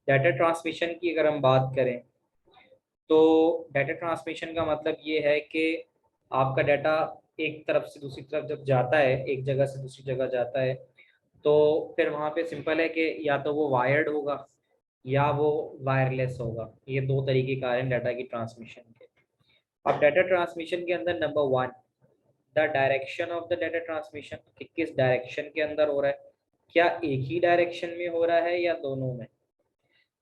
Data transmission की अगर हम बात करें तो डाटा ट्रांसमिशन का मतलब ये है कि आपका डाटा एक तरफ से दूसरी तरफ जब जाता है, एक जगह से दूसरी जगह जाता है, तो फिर वहाँ पे सिंपल है कि या तो वो वायर्ड होगा या वो वायरलेस होगा। ये दो तरीके का है डाटा की ट्रांसमिशन के। अब डाटा ट्रांसमिशन के अंदर number one, the direction of the data transmission, कि किस डायरेक्शन के अंदर हो रहा है, क्या एक ही डायरेक्शन में हो रहा है या दोनों में।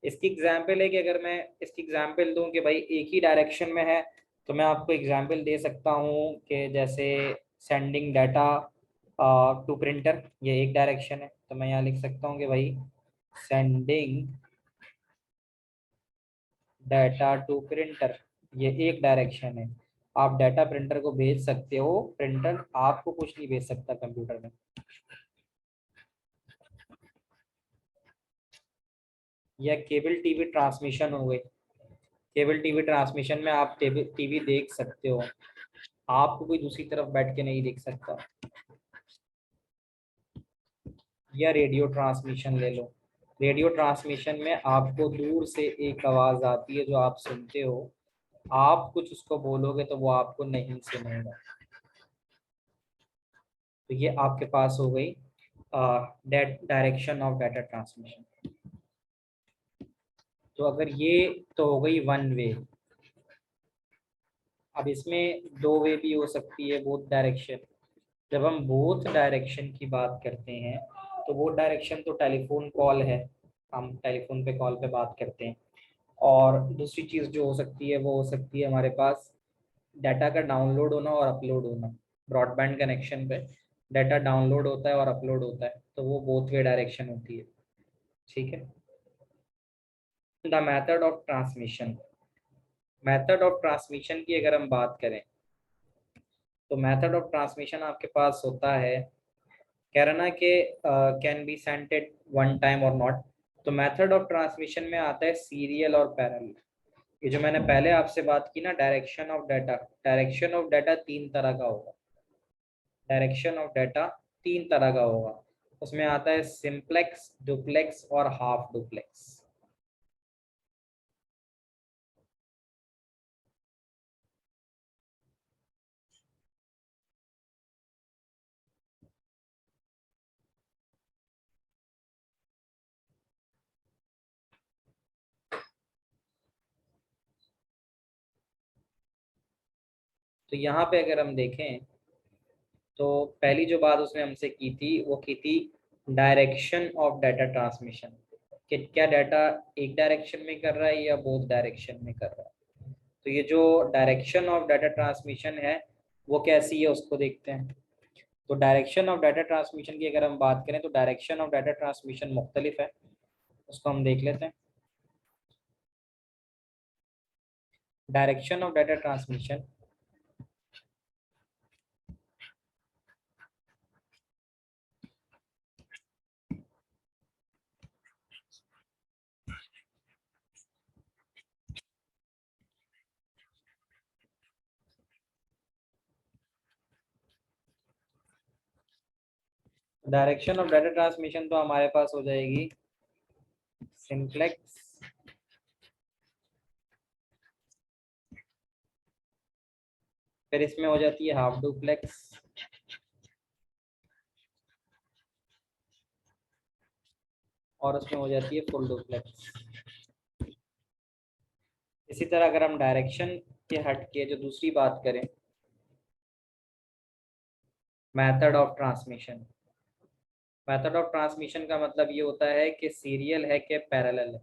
इसकी एग्जाम्पल है कि अगर मैं इसकी एग्जाम्पल दूं कि भाई एक ही डायरेक्शन में है, तो मैं आपको एग्जाम्पल दे सकता हूँ कि जैसे सेंडिंग डाटा टू प्रिंटर, ये एक डायरेक्शन है, तो मैं यहाँ लिख सकता हूँ कि भाई सेंडिंग डाटा टू प्रिंटर, ये एक डायरेक्शन है। आप डाटा प्रिंटर को भेज सकते हो, प्रिंटर आपको कुछ नहीं भेज सकता कंप्यूटर में। या केबल टीवी ट्रांसमिशन हो गई। केबल टीवी ट्रांसमिशन में आप टीवी देख सकते हो, आपको कोई दूसरी तरफ बैठ के नहीं देख सकता। या रेडियो ट्रांसमिशन ले लो। रेडियो ट्रांसमिशन में आपको दूर से एक आवाज आती है जो आप सुनते हो, आप कुछ उसको बोलोगे तो वो आपको नहीं सुनेगा। तो ये आपके पास हो गई डायरेक्शन ऑफ डाटा ट्रांसमिशन। तो अगर ये तो हो गई वन वे। अब इसमें दो वे भी हो सकती है, बोथ डायरेक्शन। जब हम बोथ डायरेक्शन की बात करते हैं तो बोथ डायरेक्शन तो टेलीफोन कॉल है, हम टेलीफोन पे कॉल पे बात करते हैं। और दूसरी चीज़ जो हो सकती है वो हो सकती है हमारे पास डाटा का डाउनलोड होना और अपलोड होना। ब्रॉडबैंड कनेक्शन पे डाटा डाउनलोड होता है और अपलोड होता है, तो वो बोथ वे डायरेक्शन होती है। ठीक है। The method of transmission, method of transmission की अगर हम बात करें तो मेथड ऑफ ट्रांसमिशन आपके पास होता है, कह रहा ना कि can be sent at one time और नॉट। तो मेथड ऑफ ट्रांसमिशन में आता है सीरियल और पैरेलल। ये जो मैंने पहले आपसे बात की ना, direction of data, direction of data तीन तरह का होगा। डायरेक्शन ऑफ डाटा तीन तरह का होगा। उसमें आता है सिंप्लेक्स, डुप्लेक्स और हाफ डुप्लेक्स। तो यहाँ पे अगर हम देखें तो पहली जो बात उसने हमसे की थी वो की थी डायरेक्शन ऑफ डाटा ट्रांसमिशन, कि क्या डाटा एक डायरेक्शन में कर रहा है या बोथ डायरेक्शन में कर रहा है। तो ये जो डायरेक्शन ऑफ डाटा ट्रांसमिशन है वो कैसी है उसको देखते हैं। तो डायरेक्शन ऑफ डाटा ट्रांसमिशन की अगर हम बात करें तो डायरेक्शन ऑफ डाटा ट्रांसमिशन मुख्तलिफ है, उसको हम देख लेते हैं। Direction of data transmission, direction of data transmission तो हमारे पास हो जाएगी सिंप्लेक्स, फिर इसमें हो जाती है हाफ डुप्लेक्स, और उसमें हो जाती है फुल डुप्लेक्स। इसी तरह अगर हम डायरेक्शन के हट के जो दूसरी बात करें, method of transmission. Method of transmission का मतलब ये होता है कि सीरियल है कि पैरेलल है।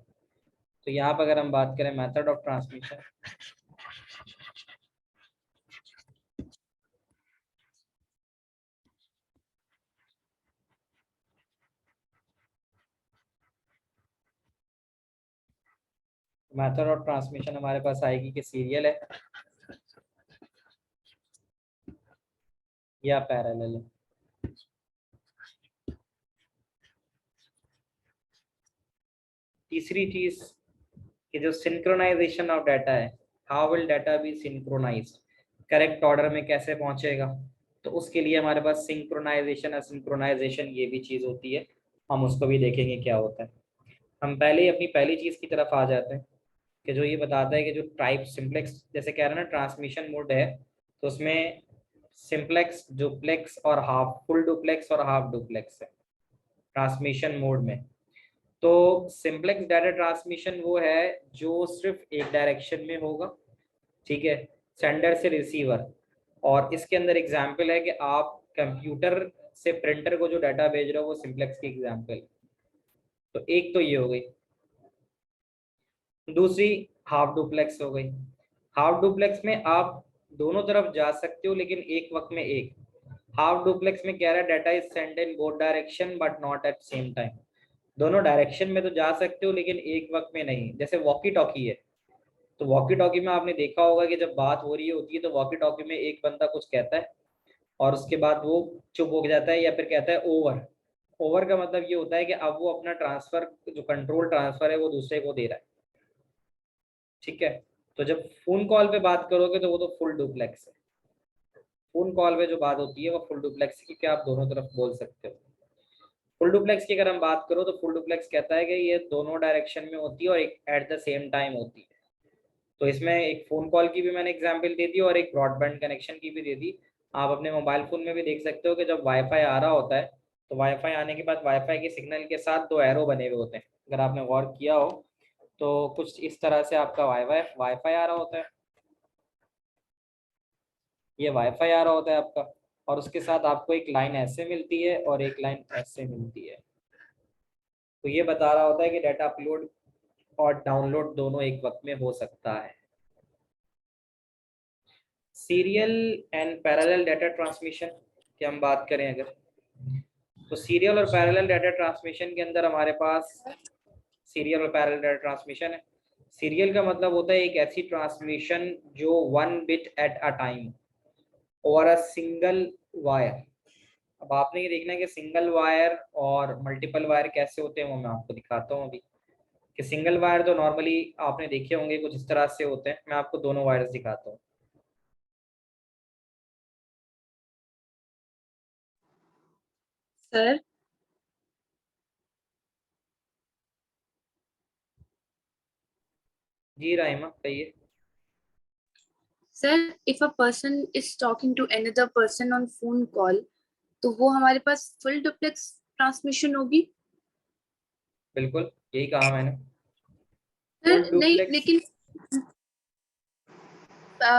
तो यहाँ पर अगर हम बात करें method of transmission, method of transmission हमारे पास आएगी कि सीरियल है या पैरेलल है। तीसरी चीज कि जो सिंक्रोनाइजेशन ऑफ डाटा है, how will data be synchronized, correct order में कैसे पहुंचेगा। तो उसके लिए हमारे पास सिंक्रोनाइजेशन, असिंक्रोनाइजेशन ये भी चीज होती है, हम उसको भी देखेंगे क्या होता है। हम पहले ही अपनी पहली चीज की तरफ आ जाते हैं कि जो ये बताता है कि जो टाइप सिंप्लेक्स, जैसे कह रहे हैं ना ट्रांसमिशन मोड है, तो उसमें सिंप्लेक्स, डुप्लेक्स और हाफ, फुल डुप्लेक्स और हाफ डुप्लेक्स है ट्रांसमिशन मोड में। तो सिंप्लेक्स डाटा ट्रांसमिशन वो है जो सिर्फ एक डायरेक्शन में होगा, ठीक है, सेंडर से रिसीवर। और इसके अंदर एग्जाम्पल है कि आप कंप्यूटर से प्रिंटर को जो डाटा भेज रहे हो वो सिंप्लेक्स की एग्जाम्पल। तो एक तो ये हो गई। दूसरी हाफ डुप्लेक्स हो गई। हाफ डुप्लेक्स में आप दोनों तरफ जा सकते हो लेकिन एक वक्त में एक। हाफ डुप्लेक्स में कह रहा है data is send in both direction but not at same time. दोनों डायरेक्शन में तो जा सकते हो लेकिन एक वक्त में नहीं। जैसे वॉकी टॉकी है, तो वॉकी टॉकी में आपने देखा होगा कि जब बात हो रही होती है तो वॉकी टॉकी में एक बंदा कुछ कहता है और उसके बाद वो चुप हो जाता है या फिर कहता है ओवर। ओवर का मतलब ये होता है कि अब वो अपना ट्रांसफर, जो कंट्रोल ट्रांसफर है, वो दूसरे को दे रहा है, ठीक है। तो जब फोन कॉल पे बात करोगे तो वो तो फुल डुप्लेक्स है। फोन कॉल पे जो बात होती है वो फुल डुप्लेक्स है क्योंकि आप दोनों तरफ बोल सकते हो। फुल डुप्लेक्स की अगर हम बात करो तो फुल डुप्लेक्स कहता है कि ये दोनों डायरेक्शन में होती है और एक एट द सेम टाइम होती है। तो इसमें एक फ़ोन कॉल की भी मैंने एग्जांपल दे दी और एक ब्रॉडबैंड कनेक्शन की भी दे दी। आप अपने मोबाइल फ़ोन में भी देख सकते हो कि जब वाईफाई आ रहा होता है तो वाईफाई आने के बाद वाईफाई के सिग्नल के साथ दो एरो बने हुए होते हैं। अगर आपने गौर किया हो तो कुछ इस तरह से आपका वाईफाई वाईफाई आ रहा होता है, ये वाईफाई आ रहा होता है आपका, और उसके साथ आपको एक लाइन ऐसे मिलती है और एक लाइन ऐसे मिलती है। तो ये बता रहा होता है कि डाटा अपलोड और डाउनलोड दोनों एक वक्त में हो सकता है। Serial and parallel data transmission की हम बात करें अगर, तो सीरियल और पैरेलल डाटा ट्रांसमिशन के अंदर हमारे पास सीरियल और पैरेलल डाटा ट्रांसमिशन है। सीरियल का मतलब होता है एक ऐसी ट्रांसमिशन जो 1 बिट एट अ टाइम और अ सिंगल वायर। अब आपने ये देखना है कि सिंगल वायर और मल्टीपल वायर कैसे होते हैं वो मैं आपको दिखाता हूँ अभी। कि सिंगल वायर तो नॉर्मली आपने देखे होंगे कुछ इस तरह से होते हैं, मैं आपको दोनों वायर्स दिखाता हूँ। सर जी राइमा कहिए। Sir if a person is talking to another person on phone call तो वो हमारे पास फुल डुप्लेक्स ट्रांसमिशन होगी। बिल्कुल यही कहा मैंने, फुल सर नहीं, डुप्लेक्स। लेकिन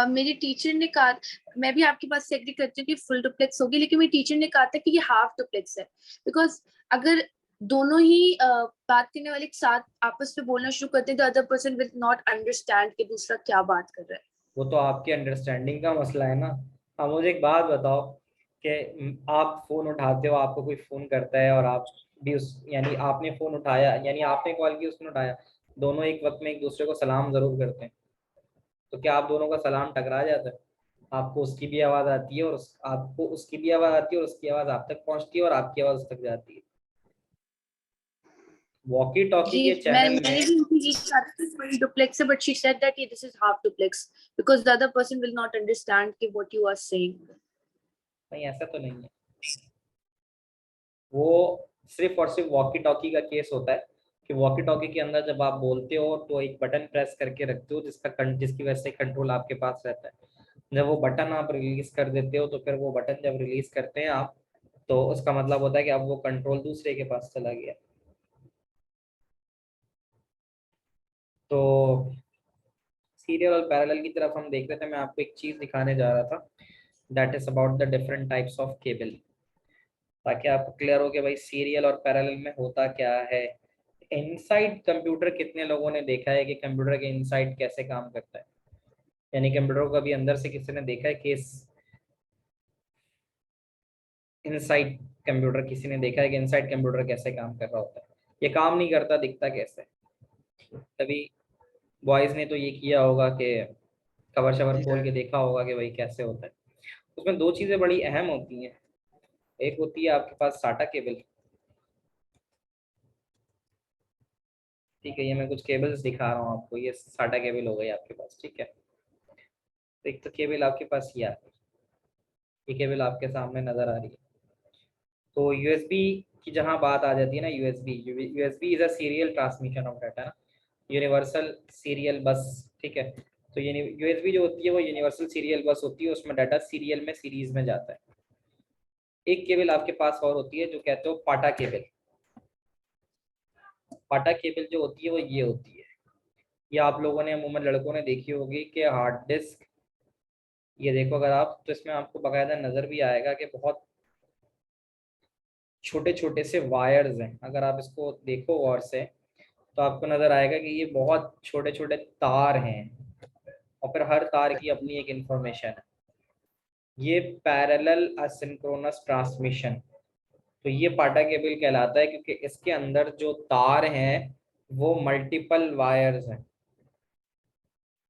मेरी टीचर ने कहा, मैं भी आपकी बात से एग्री करती हूँ कि फुल डुप्लेक्स होगी, लेकिन मेरी टीचर ने कहा था कि ये हाफ डुप्लेक्स है। बिकॉज अगर दोनों ही बात करने वाले एक साथ आपस में बोलना शुरू करते हैं तो other person will not understand कि दूसरा क्या बात कर रहा है। वो तो आपकी अंडरस्टैंडिंग का मसला है ना। अब मुझे एक बात बताओ कि आप फोन उठाते हो, आपको कोई फोन करता है और आप भी उस, यानी आपने फोन उठाया, यानी आपने कॉल की उसने उठाया, दोनों एक वक्त में एक दूसरे को सलाम जरूर करते हैं। तो क्या आप दोनों का सलाम टकरा जाता है? आपको उसकी भी आवाज आती है और आपको उसकी भी आवाज आती है और उसकी आवाज आप तक पहुंचती है और आपकी आवाज उस तक जाती है। वॉकी टॉकी जी, के चैनल मैंने में। भी उनकी ये कहा था कि फुल डुप्लेक्स है, but she said that this is half duplex because the other person will not understand कि व्हाट यू आर सेइंग। नहीं ऐसा तो नहीं है, वो सिर्फ और सिर्फ वॉकी टॉकी का केस होता है कि वॉकी टॉकी के अंदर जब आप बोलते हो तो एक बटन प्रेस करके रखते हो जिसकी वजह से कंट्रोल आपके पास रहता है। जब वो बटन आप रिलीज कर देते हो तो फिर वो बटन जब रिलीज करते हैं आप, तो उसका मतलब होता है कि अब वो कंट्रोल दूसरे के पास चला गया। तो सीरियल और पैरेलल की तरफ हम देख रहे थे, मैं आपको एक चीज दिखाने जा रहा था, that is about the different types of cable, ताकि आपको क्लियर हो कि भाई सीरियल और पैरेलल में होता क्या है। इनसाइड कंप्यूटर कितने लोगों ने देखा है कि कंप्यूटर के इनसाइड कैसे काम करता है, यानी कंप्यूटर को अभी अंदर से किसी ने देखा है कि इनसाइड कंप्यूटर किसी ने देखा है कि इनसाइड कंप्यूटर कैसे काम कर रहा होता है, ये काम नहीं करता, दिखता कैसे। तभी बॉयज ने तो ये किया होगा कि कवर शवर खोल के देखा होगा कि भाई कैसे होता है। उसमें दो चीजें बड़ी अहम होती हैं। एक होती है आपके पास साटा केबल, ठीक है, ये मैं कुछ केबल्स दिखा रहा हूँ आपको, ये साटा केबल हो गई आपके पास, ठीक है। तो एक तो केबल आपके पास ये आ रही है, ये केबल आपके सामने नजर आ रही है। तो यूएसबी की जहां बात आ जाती है ना, USB, USB is a serial transmission of data ना, यूनिवर्सल सीरियल बस, ठीक है। तो यूएसबी जो होती है वो यूनिवर्सल सीरियल बस होती है, उसमें डाटा सीरियल में, सीरीज में जाता है। एक केबल आपके पास और होती है जो कहते हो पाटा केबल। पाटा केबल जो होती है वो ये होती है, ये आप लोगों ने अमूमन लड़कों ने देखी होगी कि हार्ड डिस्क, ये देखो अगर आप, तो इसमें आपको बाकायदा नजर भी आएगा कि बहुत छोटे छोटे से वायर्स हैं। अगर आप इसको देखो गौर से तो आपको नजर आएगा कि ये बहुत छोटे छोटे तार हैं, और फिर हर तार की अपनी एक इंफॉर्मेशन है। ये पैरेलल असिंक्रोनस ट्रांसमिशन, तो ये पाटा केबल कहलाता है क्योंकि इसके अंदर जो तार हैं वो मल्टीपल वायर्स हैं।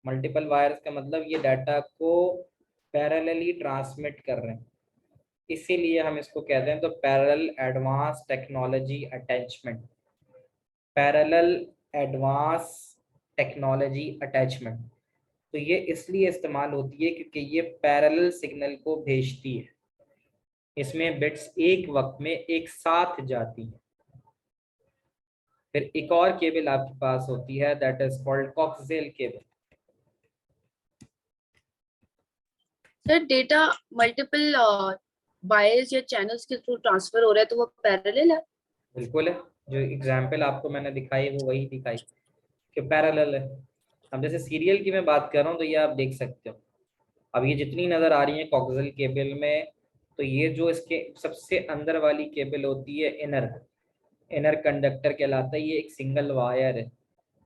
मल्टीपल वायर्स का मतलब ये डाटा को पैरेलली ट्रांसमिट कर रहे हैं, इसीलिए हम इसको कहते हैं तो parallel advance technology attachment, parallel advance technology attachment. तो ये इसलिए इस्तेमाल होती है क्योंकि ये पैरेलल सिग्नल को भेजती है, इसमें बिट्स एक वक्त में एक साथ जाती हैं। फिर एक और केबल आपके पास होती है that is called coxal cable. Sir data multiple wires या चैनल्स के थ्रू ट्रांसफर हो रहा है तो वो पैरेलल है? बिल्कुल है, जो एग्जाम्पल आपको मैंने दिखाई वो वही दिखाई कि पैरेलल है। अब जैसे सीरियल की मैं बात कर रहा हूँ तो ये आप देख सकते हो, अब ये जितनी नजर आ रही है कॉक्सियल केबल में, तो ये जो इसके सबसे अंदर वाली केबल होती है इनर, इनर कंडक्टर कहलाता है, ये एक सिंगल वायर है,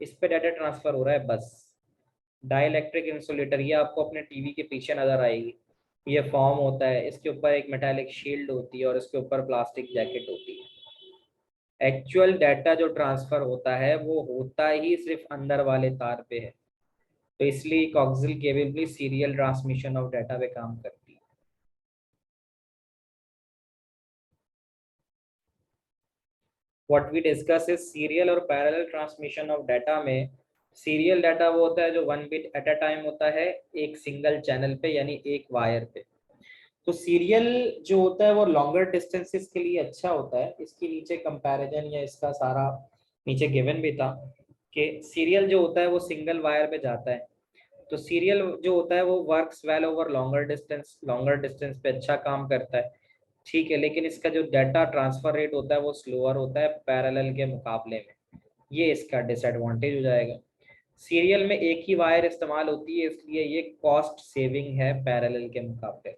इस पे डाटा ट्रांसफर हो रहा है बस। डाइलेक्ट्रिक इंसुलेटर, ये आपको अपने टीवी के पीछे नजर आएगी, ये फॉर्म होता है, इसके ऊपर एक मेटालिक शील्ड होती है और इसके ऊपर प्लास्टिक जैकेट होती है। एक्चुअल डाटा जो ट्रांसफर होता है वो होता ही सिर्फ अंदर वाले तार पे है, तो इसलिए कॉक्सियल केबल भी सीरियल ट्रांसमिशन ऑफ डाटा पे काम करती है। What we discuss is serial और पैरेलल ट्रांसमिशन ऑफ डाटा में, सीरियल डाटा वो होता है जो 1 बिट एट अ टाइम होता है एक सिंगल चैनल पे, यानी एक वायर पे। तो सीरियल जो होता है वो लॉन्गर डिस्टेंसेस के लिए अच्छा होता है। इसके नीचे कंपैरिजन या इसका सारा नीचे गिवन भी था कि सीरियल जो होता है वो सिंगल वायर पे जाता है, तो सीरियल जो होता है वो works well over longer distance पे अच्छा काम करता है, ठीक है। लेकिन इसका जो डाटा ट्रांसफर रेट होता है वो स्लोअर होता है पैरेलल के मुकाबले में, ये इसका डिसएडवांटेज हो जाएगा। सीरियल में एक ही वायर इस्तेमाल होती है, इसलिए ये कॉस्ट सेविंग है पैरेलल के मुकाबले।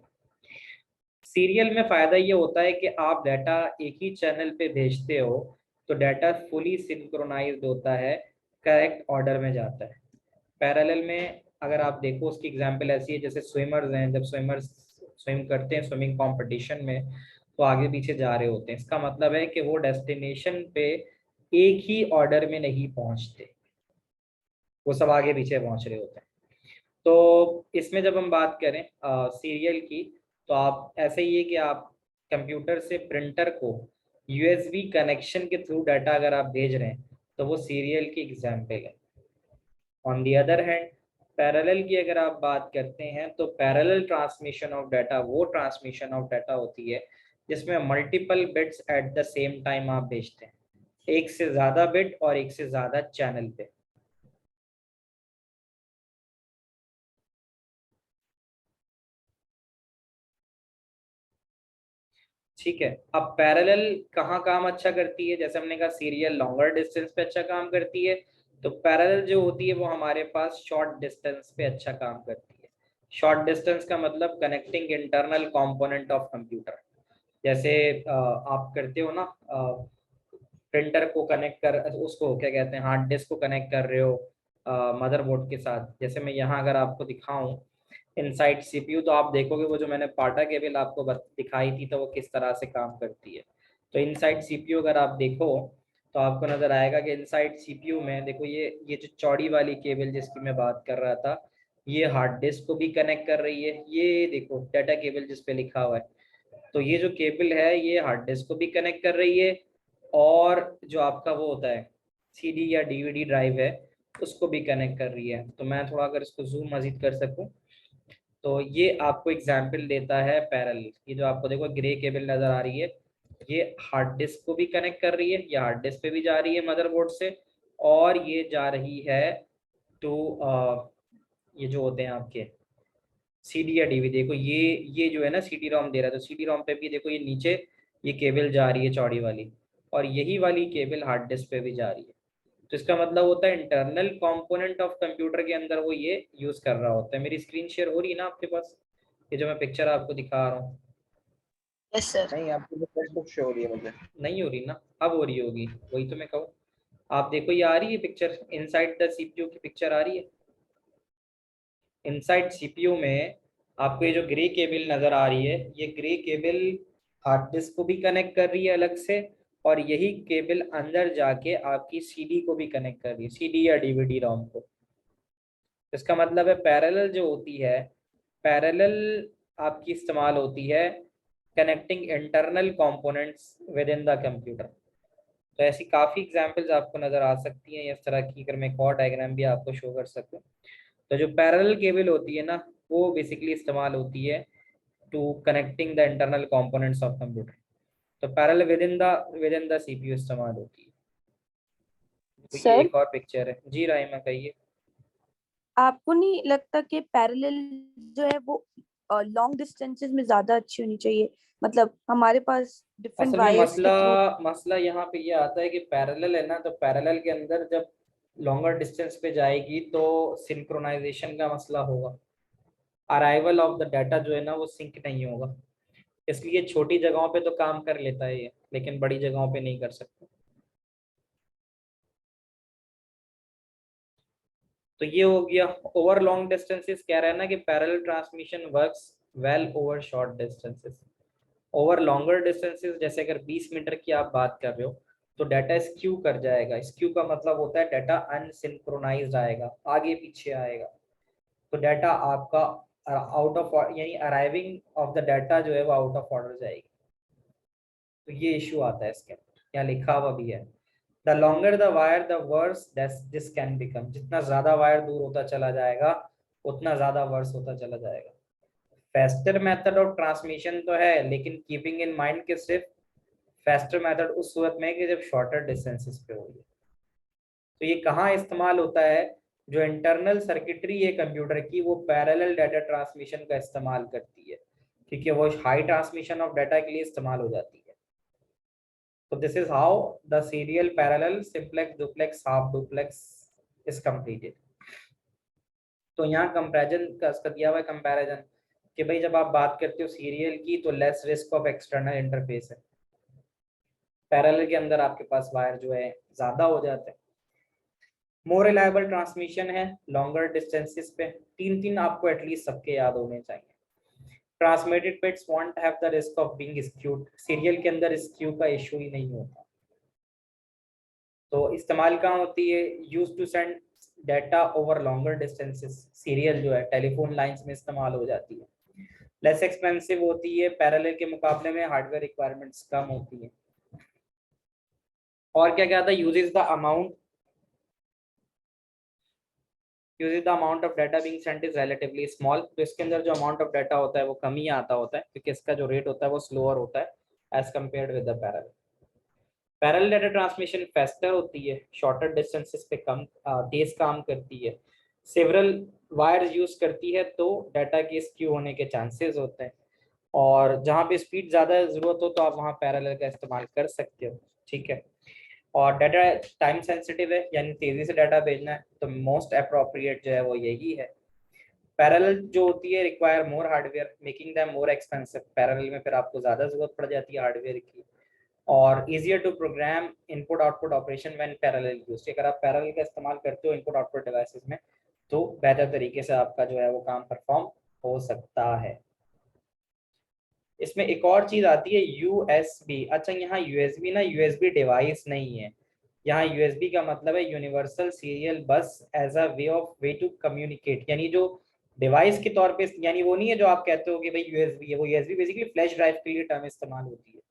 सीरियल में फायदा ये होता है कि आप डाटा एक ही चैनल पे भेजते हो तो डाटा फुली सिंक्रोनाइज्ड होता है, करेक्ट ऑर्डर में जाता है। पैरेलल में अगर आप देखो उसकी एग्जांपल ऐसी है जैसे स्विमर्स हैं, जब स्विमर्स स्विम करते हैं स्विमिंग कंपटीशन में तो आगे पीछे जा रहे होते हैं, इसका मतलब है कि वो डेस्टिनेशन पे एक ही ऑर्डर में नहीं पहुंचते, वो सब आगे पीछे पहुंच रहे होते हैं। तो इसमें जब हम बात करें सीरियल की, तो आप ऐसे ही है कि आप कंप्यूटर से प्रिंटर को यूएसबी कनेक्शन के थ्रू डाटा अगर आप भेज रहे हैं तो वो सीरियल की एग्जाम्पल है। On the other hand parallel की अगर आप बात करते हैं तो पैरेलल ट्रांसमिशन ऑफ डाटा वो ट्रांसमिशन ऑफ डाटा होती है जिसमें multiple bits at the same time आप भेजते हैं, एक से ज्यादा बिट और एक से ज्यादा चैनल पे। ठीक है, अब पैरेलल कहाँ काम अच्छा करती है, जैसे हमने कहा सीरियल लॉन्गर डिस्टेंस पे अच्छा काम करती है, तो पैरेलल जो होती है वो हमारे पास शॉर्ट डिस्टेंस पे अच्छा काम करती है। शॉर्ट डिस्टेंस का मतलब connecting internal component of computer, जैसे आप करते हो ना, प्रिंटर को कनेक्ट कर, उसको क्या कहते हैं, हार्ड डिस्क को कनेक्ट कर रहे हो मदरबोर्ड के साथ। जैसे मैं यहाँ अगर आपको दिखाऊं इनसाइड सीपीयू, तो आप देखोगे वो जो मैंने पाटा केबल आपको दिखाई थी तो वो किस तरह से काम करती है। तो इनसाइड सीपीयू अगर आप देखो तो आपको नजर आएगा कि इनसाइड सीपीयू में देखो ये जो चौड़ी वाली केबल जिसकी मैं बात कर रहा था, ये हार्ड डिस्क को भी कनेक्ट कर रही है। ये देखो डाटा केबल जिस पे लिखा हुआ है, तो ये जो केबल है ये हार्ड डिस्क को भी कनेक्ट कर रही है, और जो आपका वो होता है सीडी या डीवीडी ड्राइव है उसको भी कनेक्ट कर रही है। तो मैं थोड़ा अगर इसको जूम मजीद कर सकूं तो ये आपको एग्जाम्पल देता है पैरेलल। ये जो आपको देखो ग्रे केबल नजर आ रही है, ये हार्ड डिस्क को भी कनेक्ट कर रही है, ये हार्ड डिस्क पे भी जा रही है मदरबोर्ड से, और ये जा रही है टू ये जो होते हैं आपके सीडी या डीवीडी। देखो ये जो है ना सीडी रोम दे रहा है, तो सीडी रोम पे भी देखो ये नीचे ये केबल जा रही है चौड़ी वाली, और यही वाली केबल हार्ड डिस्क पे भी जा रही है। तो इसका मतलब होता है इंटरनल कंपोनेंट ऑफ कंप्यूटर के अंदर वो ये यूज कर रहा होता है। मेरी स्क्रीन शेयर हो रही है ना आपके पास, ये जो मैं पिक्चर आपको दिखा रहा हूँ? Yes sir. नहीं, आपकी तो फेसबुक शो हो रही है मुझे। नहीं हो रही ना, अब हो रही होगी, वही तो मैं कहूँ। आप देखो ये आ रही है पिक्चर, इनसाइड द सीपीयू की पिक्चर आ रही है। इनसाइड सीपीयू में आपको ये जो ग्रे केबल नजर आ रही है, ये ग्रे केबल हार्ड डिस्क को भी कनेक्ट कर रही है अलग से, और यही केबल अंदर जाके आपकी सीडी को भी कनेक्ट कर रही है, सीडी या डीवीडी रोम को। इसका मतलब है पैरेलल जो होती है, पैरेलल आपकी इस्तेमाल होती है connecting internal components with in the computer. तो ऐसी काफ़ी एग्जांपल्स आपको नज़र आ सकती हैं इस तरह की, अगर मैं एक और डायग्राम भी आपको शो कर सकूं। तो जो पैरेलल केबल होती है ना, वो बेसिकली इस्तेमाल होती है to connecting the internal components of computer. तो parallel with in the CPU इस्तेमाल होती है। तो ये सर, एक और पिक्चर है जी, राइमा कहिए। आपको नहीं लगता कि पैरेलल जो है वो लॉन्ग डिस्टेंसेस में ज्यादा अच्छी होनी चाहिए? मतलब हमारे पास डिफरेंट असल में वायर्स के थ्रू। मसला यहाँ पे ये आता है कि पैरेलल है ना, तो पैरेलल के अंदर जब लॉन्गर डिस्टेंस पे जाएगी तो सिंक्रोनाइजेशन का मसला होगा, अराइवल ऑफ द डाटा जो है ना वो सिंक नहीं होगा। इसलिए छोटी जगहों पे तो काम कर लेता है ये, लेकिन बड़ी जगहों पे नहीं कर सकता। तो ये हो गया। ओवर लॉन्ग डिस्टेंसेस कह रहा है ना कि parallel transmission works well over short distances. Over longer distances जैसे अगर 20 मीटर की आप बात कर रहे हो तो डाटा स्क्यू कर जाएगा। स्क्यू का मतलब होता है डाटा अनसिंक्रोनाइज्ड आएगा, आगे पीछे आएगा। तो डाटा आपका आउट ऑफ यानी अराइविंग ऑफ द डाटा जो है वो आउट ऑफ ऑर्डर जाएगी। तो ये इशू आता है इसके अंदर, यहाँ लिखा हुआ भी है। The longer the wire the worse this can become. जितना ज्यादा वायर दूर होता चला जाएगा उतना ज्यादा वर्स होता चला जाएगा। फास्टर मेथड ऑफ ट्रांसमिशन तो है, लेकिन कीपिंग इन माइंड कि सिर्फ फास्टर मेथड उस सूरत में है कि जब शॉर्टर डिस्टेंसेस पे हो। तो ये कहाँ इस्तेमाल होता है? जो इंटरनल सर्किटरी है कंप्यूटर की वो पैरेलल डाटा ट्रांसमिशन का इस्तेमाल करती है, क्योंकि वो हाई ट्रांसमिशन ऑफ डाटा के लिए इस्तेमाल हो जाती है। तो this is how the serial parallel simplex duplex half duplex is completed. तो यहाँ कंपैरिजन का इसका दिया हुआ है कंपैरिजन कि भाई जब आप बात करते हो सीरियल की तो less risk of external interface है, पैरेलल के अंदर आपके पास वायर जो है ज्यादा हो जाते हैं। मोर रिलायबल ट्रांसमिशन है लॉन्गर डिस्टेंसेस पे। तीन आपको एटलीस्ट सबके याद होने चाहिए। Transmitted bits want have the risk of being skewed. Serial के अंदर स्क्यू का इशू ही नहीं होता। तो इस्तेमाल कहाँ होती है? Use to send data over longer distances. Serial जो है टेलीफोन लाइंस में इस्तेमाल हो जाती है। लेस एक्सपेंसिव होती है, पैरेलल के मुकाबले में हार्डवेयर रिक्वायरमेंट्स कम होती है। और क्या क्या था? Uses the amount uses the amount of data being Saint is relatively small. तो इसके अंदर जो अमाउंट ऑफ डाटा होता है वो कम ही आता होता है, क्योंकि इसका जो रेट होता है वो स्लोअर होता है as compared with the parallel. Parallel data transmission faster होती है, शॉर्टर डिस्टेंसेस पे कम तेज काम करती है, सेवरल वायर्स यूज करती है तो डाटा के स्क्यू होने के चांसेस होते हैं, और जहाँ पे स्पीड ज़्यादा ज़रूरत हो तो आप वहाँ पैरेलल का इस्तेमाल कर सकते हो। ठीक है। और डाटा टाइम सेंसिटिव है, यानी तेज़ी से डाटा भेजना है तो मोस्ट अप्रोप्रिएट जो है वो यही है। पैरेलल जो होती है require more hardware making them more expensive. Parallel में फिर आपको ज़्यादा ज़रूरत पड़ जाती है हार्डवेयर की। और easier to program input output operation when parallel used. अगर आप पैरेलल का इस्तेमाल करते हो इनपुट आउटपुट डिवाइसेस में तो बेहतर तरीके से आपका जो है वो काम परफॉर्म हो सकता है। इसमें एक और चीज आती है यूएसबी। अच्छा, यहाँ यूएसबी ना यूएसबी डिवाइस नहीं है। यहाँ यूएसबी का मतलब है universal serial bus as a way to communicate. यानी जो डिवाइस के तौर पे, यानी वो नहीं है जो आप कहते हो कि भाई यूएसबी है। वो यूएसबी बेसिकली फ्लैश ड्राइव के लिए टर्म इस्तेमाल होती है।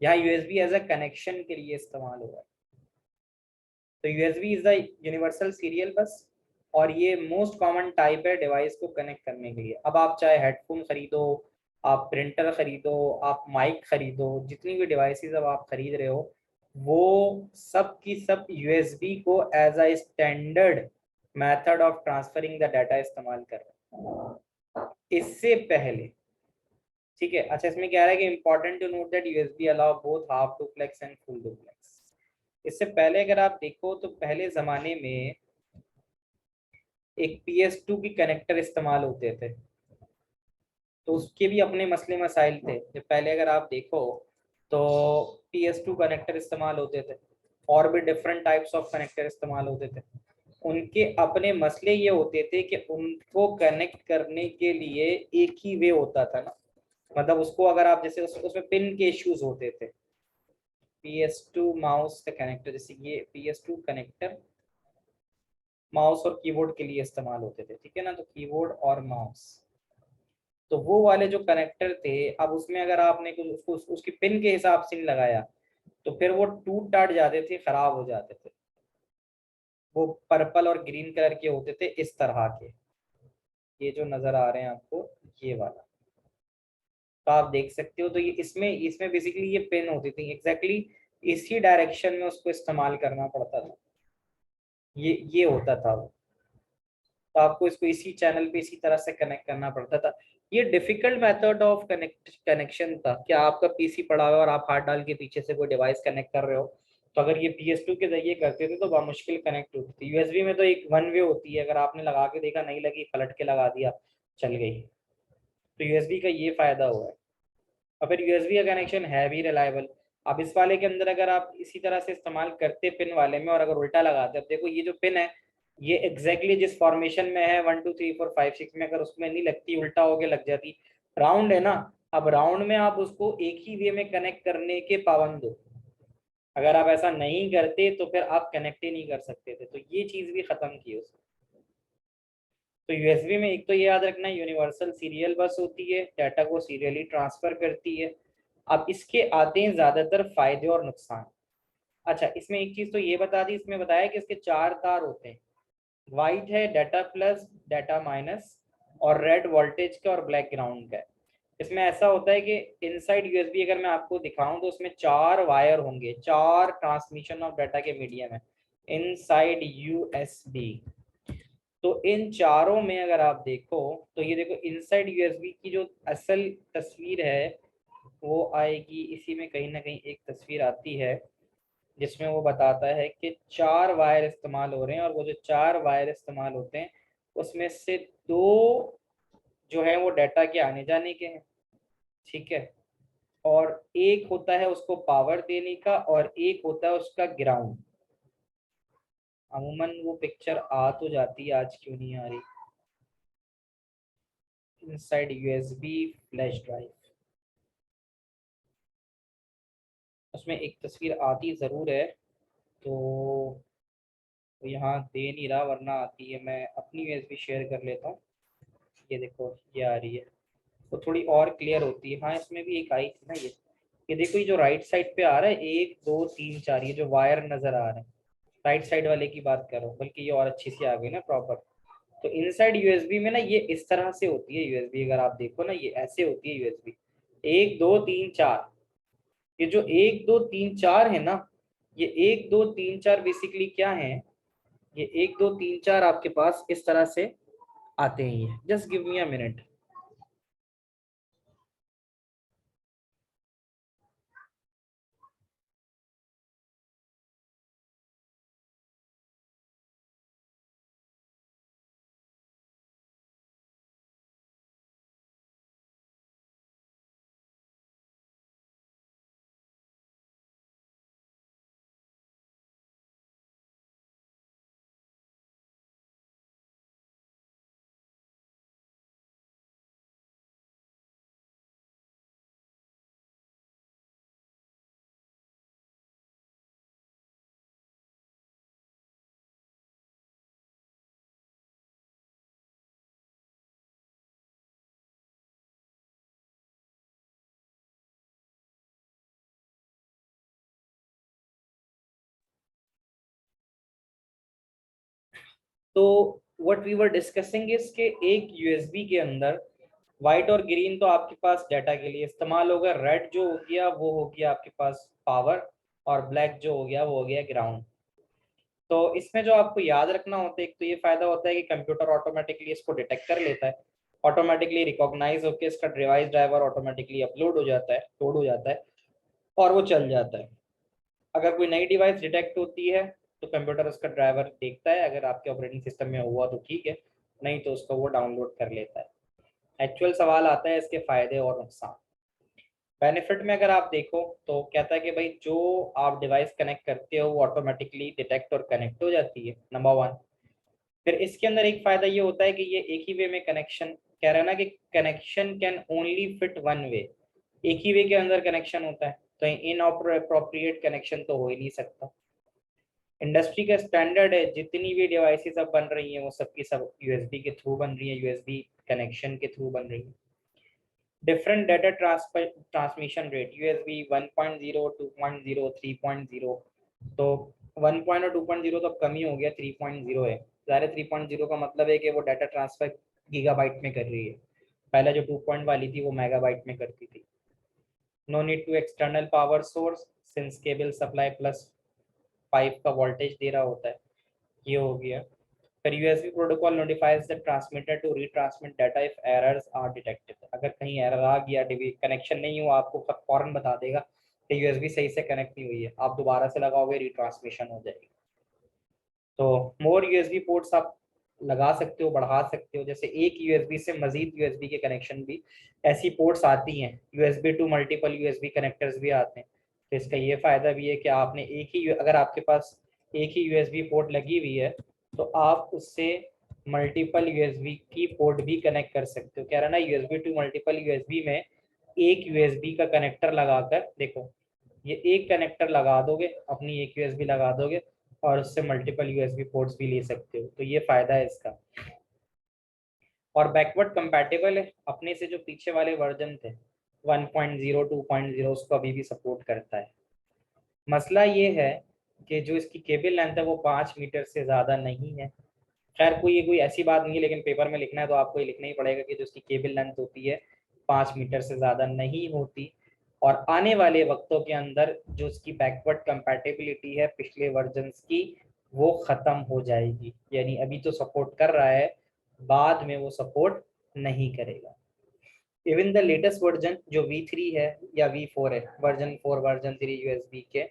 यहाँ यूएसबी एज अ कनेक्शन के लिए इस्तेमाल हो रहा है। तो USB is the universal serial बस, और ये मोस्ट कॉमन टाइप है डिवाइस को कनेक्ट करने के लिए। अब आप चाहे हेडफोन खरीदो, आप प्रिंटर खरीदो, आप माइक खरीदो, जितनी भी डिवाइसेस अब आप खरीद रहे हो, वो सब की सब यूएसबी को as a standard method of transferring the data इस्तेमाल कर रहे हैं इससे पहले। ठीक है, अच्छा इसमें क्या है कि important to note that USB allow both half duplex and full duplex. इससे पहले अगर आप देखो तो पहले जमाने में एक PS2 की कनेक्टर इस्तेमाल होते थे, तो उसके भी अपने मसले मसाइल थे। जब पहले अगर आप देखो तो PS2 कनेक्टर इस्तेमाल होते थे, और भी डिफरेंट टाइप्स ऑफ कनेक्टर इस्तेमाल होते थे। उनके अपने मसले ये होते थे कि उनको कनेक्ट करने के लिए एक ही वे होता था ना, मतलब उसको अगर आप जैसे उसमें पिन के इश्यूज होते थे। PS2 माउस का कनेक्टर, जैसे ये PS2 कनेक्टर माउस और कीबोर्ड के लिए इस्तेमाल होते थे, ठीक है ना, तो कीबोर्ड और माउस, तो वो वाले जो कनेक्टर थे, अब उसमें अगर आपने कुछ उसको उसकी पिन के हिसाब से नहीं लगाया तो फिर वो टूट टाट जाते थे, खराब हो जाते थे। वो पर्पल और ग्रीन कलर के होते थे इस तरह के, ये जो नजर आ रहे हैं आपको, ये वाला, तो आप देख सकते हो। तो ये इसमें इसमें बेसिकली ये पिन होती थी, एग्जैक्टली इसी डायरेक्शन में उसको इस्तेमाल करना पड़ता था, ये होता था वो। तो आपको इसको इसी चैनल पे इसी तरह से कनेक्ट करना पड़ता था। ये डिफिकल्ट मेथड ऑफ कनेक्शन था कि आपका पीसी पड़ा हुआ है और आप हाथ डाल के पीछे से कोई डिवाइस कनेक्ट कर रहे हो, तो अगर ये PS2 के जरिए करते थे तो बहुत मुश्किल कनेक्ट होती थी। यूएसबी में तो एक वन वे होती है, अगर आपने लगा के देखा नहीं लगी, पलट के लगा दिया, चल गई। तो यूएसबी का ये फायदा हुआ है। और फिर यूएसबी का कनेक्शन है भी रिलायबल। अब इस वाले के अंदर अगर आप इसी तरह से इस्तेमाल करते पिन वाले में और अगर उल्टा लगाते, अब देखो ये जो पिन है ये एग्जैक्टली जिस फॉर्मेशन में है 1 2 3 4 5 6 में, अगर उसमें नहीं लगती, उल्टा होके लग जाती। राउंड है ना, अब राउंड में आप उसको एक ही वे में कनेक्ट करने के पाबंद हो। अगर आप ऐसा नहीं करते तो फिर आप कनेक्ट ही नहीं कर सकते थे, तो ये चीज भी खत्म की उसने। तो यूएसबी में एक तो ये याद रखना, यूनिवर्सल सीरियल बस होती है, डाटा को सीरियली ट्रांसफर करती है। अब इसके आते हैं ज्यादातर फायदे और नुकसान। अच्छा, इसमें एक चीज तो ये बता दी, इसमें बताया कि इसके 4 तार होते हैं। वाइट है डाटा प्लस, डाटा माइनस, और रेड वोल्टेज का और ब्लैक ग्राउंड का है। इसमें ऐसा होता है कि इनसाइड यूएसबी अगर मैं आपको दिखाऊं तो उसमें 4 वायर होंगे, 4 ट्रांसमिशन ऑफ डाटा के मीडियम है इनसाइड यूएसबी। तो इन चारों में अगर आप देखो तो ये देखो इनसाइड यूएसबी की जो असल तस्वीर है वो आएगी इसी में, कहीं ना कहीं एक तस्वीर आती है जिसमें वो बताता है कि 4 वायर इस्तेमाल हो रहे हैं, और वो जो 4 वायर इस्तेमाल होते हैं उसमें से 2 जो है वो डाटा के आने जाने के हैं, ठीक है, और एक होता है उसको पावर देने का और एक होता है उसका ग्राउंड। अमूमन वो पिक्चर आ तो जाती है, आज क्यों नहीं आ रही, इनसाइड यूएसबी फ्लैश ड्राइव, उसमें एक तस्वीर आती ज़रूर है, तो यहाँ दे नहीं रहा वरना आती है। मैं अपनी यूएसबी शेयर कर लेता हूँ, ये देखो ये आ रही है, तो थोड़ी और क्लियर होती है। हाँ इसमें भी एक आई थी ना, ये देखो, ये जो राइट साइड पे आ रहा है 1 2 3 4, ये जो वायर नजर आ रहे हैं राइट साइड वाले की बात करो, बल्कि ये और अच्छी सी आ गई ना प्रॉपर। तो इनसाइड यूएसबी में ना ये इस तरह से होती है यूएसबी, अगर आप देखो ना ये ऐसे होती है यूएसबी, 1 2 3 4। ये जो 1 2 3 4 है ना, ये 1 2 3 4 बेसिकली क्या है, ये 1 2 3 4 आपके पास इस तरह से आते हैं। ये just give me a minute. तो what we were discussing is के एक यूएसबी के अंदर व्हाइट और ग्रीन तो आपके पास डाटा के लिए इस्तेमाल होगा, रेड जो हो गया वो हो गया आपके पास पावर, और ब्लैक जो हो गया वो हो गया ग्राउंड। तो इसमें जो आपको याद रखना होता है, एक तो ये फायदा होता है कि कंप्यूटर ऑटोमेटिकली इसको डिटेक्ट कर लेता है, ऑटोमेटिकली रिकॉग्नाइज होकर इसका डिवाइस ड्राइवर ऑटोमेटिकली अपलोड हो जाता है, लोड हो जाता है और वो चल जाता है। अगर कोई नई डिवाइस डिटेक्ट होती है तो कंप्यूटर उसका ड्राइवर देखता है, अगर आपके ऑपरेटिंग सिस्टम में हुआ तो ठीक है, नहीं तो उसको वो डाउनलोड कर लेता है। एक्चुअल सवाल आता है इसके फायदे और नुकसान। बेनिफिट में अगर आप देखो तो कहता है कि भाई जो आप डिवाइस कनेक्ट करते हो वो ऑटोमेटिकली डिटेक्ट और कनेक्ट हो जाती है, नंबर 1। फिर इसके अंदर एक फायदा ये होता है कि ये एक ही वे में कनेक्शन, कह रहा है ना कि connection can only fit one way, एक ही वे के अंदर कनेक्शन होता है, तो इनअप्रोप्रिएट कनेक्शन तो हो ही नहीं सकता। इंडस्ट्री का स्टैंडर्ड है, जितनी भी डिवाइसेस अब बन रही हैं वो सबकी सब यूएसबी के थ्रू बन रही है, यूएसबी कनेक्शन के थ्रू बन रही है। Different data transmission rate, USB 1.0, 2.0, 3.0, तो 1 और 2.0 तो कम ही हो गया, 3.0 है। ज़ाहिर 3.0 का मतलब है कि वो डाटा ट्रांसफर गीगाबाइट में कर रही है, पहले जो 2 पॉइंट वाली थी वो मेगाबाइट में करती थी। No need to external power source since cable supply plus 5 का वोल्टेज दे रहा होता है, ये हो गया। फिर USB protocol notifies the transmitter to retransmit data if errors are detected, अगर कहीं एरर आ गया, कनेक्शन नहीं हुआ, आपको फौरन बता देगा कि यूएसबी सही से कनेक्ट नहीं हुई है, आप दोबारा से लगाओगे रीट्रांसमिशन हो जाएगी। तो मोर यूएसबी पोर्ट्स आप लगा सकते हो, बढ़ा सकते हो, जैसे एक यूएसबी से मजीद यूएसबी के कनेक्शन भी, ऐसी पोर्ट्स आती हैं, USB two multiple USB connectors भी आते हैं। तो इसका ये फायदा भी है कि आपने एक ही, अगर आपके पास एक ही यूएसबी पोर्ट लगी हुई है तो आप उससे मल्टीपल यूएसबी की पोर्ट भी कनेक्ट कर सकते हो। कह रहा ना यूएसबी टू मल्टीपल यूएसबी में एक यूएसबी का कनेक्टर लगाकर, देखो ये एक कनेक्टर लगा दोगे, अपनी एक यूएसबी लगा दोगे और उससे मल्टीपल यूएसबी पोर्ट्स भी ले सकते हो, तो ये फायदा है इसका। और बैकवर्ड कंपैटिबल है, अपने से जो पीछे वाले वर्जन थे 1.0, 2.0 उसको अभी भी सपोर्ट करता है। मसला ये है कि जो इसकी केबल लेंथ है वो 5 मीटर से ज़्यादा नहीं है। खैर कोई ऐसी बात नहीं है, लेकिन पेपर में लिखना है तो आपको ये लिखना ही पड़ेगा कि जो इसकी केबल लेंथ होती है 5 मीटर से ज़्यादा नहीं होती। और आने वाले वक्तों के अंदर जो इसकी बैकवर्ड कंपैटिबिलिटी है पिछले वर्जन्स की वो ख़त्म हो जाएगी, यानी अभी तो सपोर्ट कर रहा है, बाद में वो सपोर्ट नहीं करेगा। इवन द लेटेस्ट वर्जन जो V3 है या V4 है, वर्जन 4 वर्जन 3 यूएसबी के,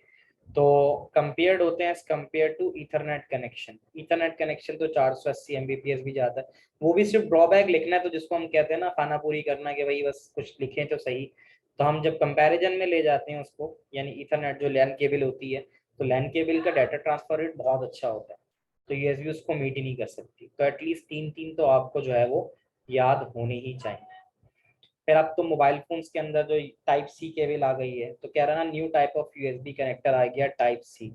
तो कंपेयर्ड होते हैं as compare to ethernet connection. Ethernet connection तो 480 Mbps भी जाता है, वो भी सिर्फ ड्रॉबैक लिखना है, तो जिसको हम कहते हैं ना खाना पूरी करना, कि भाई बस कुछ लिखें तो सही। तो हम जब कंपैरिजन में ले जाते हैं उसको, यानी ईथरनेट जो लैन केबल होती है, तो लैन केबल का डाटा ट्रांसफर रेट बहुत अच्छा होता है, तो यूएसबी उसको मीट ही नहीं कर सकती। तो एटलीस्ट 3 तो आपको जो है वो याद होने ही चाहिए। फिर अब तो मोबाइल फोन्स के अंदर जो टाइप सी केबल आ गई है, तो कह रहा ना new type of USB connector आ गया टाइप सी,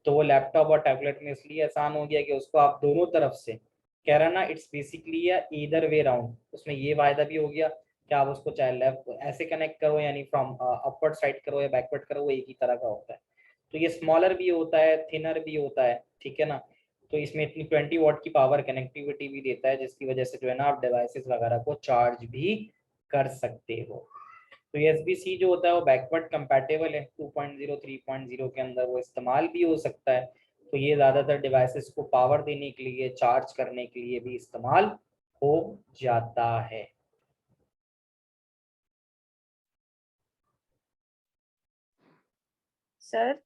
तो वो लैपटॉप और टैबलेट में इसलिए आसान हो गया कि उसको आप दोनों तरफ से, कह रहा ना इट्स बेसिकली या ईदर वे राउंड, उसमें ये फायदा भी हो गया कि आप उसको चाहे लेफ्ट ऐसे कनेक्ट करो, यानी फ्रॉम अपवर्ड साइड करो या बैकवर्ड करो, वो एक ही तरह का होता है। तो ये स्मॉलर भी होता है, थिनर भी होता है, ठीक है ना। तो इसमें इतनी 20 वॉट की पावर कनेक्टिविटी भी देता है, जिसकी वजह से जो है ना आप डिवाइसेस वगैरह को चार्ज भी कर सकते हो। तो USB-C जो होता है वो बैकवर्ड कंपैटिबल है, 2.0, 3.0 के अंदर वो इस्तेमाल भी हो सकता है। तो ये ज़्यादातर डिवाइसेस को पावर देने के लिए, चार्ज करने के लिए भी इस्तेमाल हो जाता है। सर